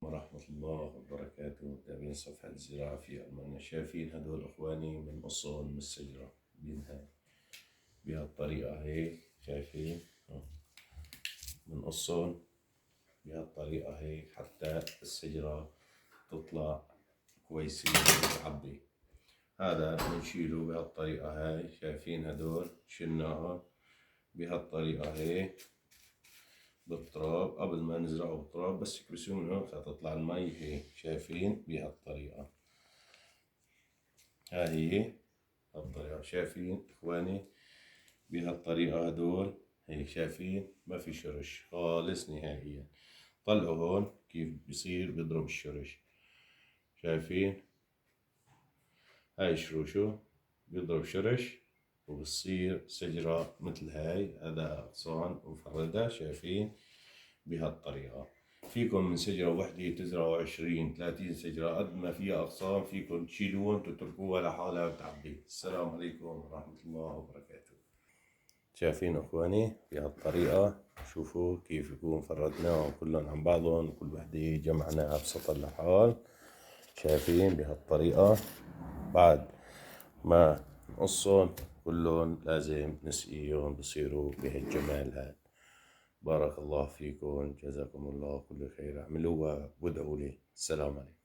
ورحمة الله وبركاته. متابعين صفحة الزراعة في ألمانيا. شايفين هدول إخواني بنقصهم من الشجرة بينهاي بهالطريقة هيك. شايفين بنقصهم بهالطريقة هيك حتى الشجرة تطلع كويسين وتعبي. هذا بنشيله بهالطريقة هاي. شايفين هدول شلناها بهالطريقة هيك بالتراب قبل ما نزرعه بالتراب، بس يكبسونه فتطلع المي هيك. شايفين بهالطريقة هاي هي هالطريقة. شايفين إخواني بهالطريقة هدول هيك. شايفين ما في شرش خالص نهائيا. طلعوا هون كيف بصير بيضرب الشرش. شايفين هاي شروشه بيضرب شرش وبصير شجرة مثل هاي. هذا أغصان مفردة. شايفين بهالطريقة. فيكم من شجرة وحدة تزرعوا 20-30 شجرة قد ما فيها أغصان، فيكم تشيلوهم تتركوها لحالها وتعبي. السلام عليكم ورحمة الله وبركاته. شايفين إخواني بهالطريقة. شوفوا كيف يكون فردناهم كلهم عن بعضهم وكل وحدة جمعناها بسطر لحال. شايفين بهالطريقة. بعد ما نقصهم كلهم لازم نسقيهم بصيروا بهالجمال هذا. بارك الله فيكم، جزاكم الله كل خير. اعملوها وادعوا لي. السلام عليكم.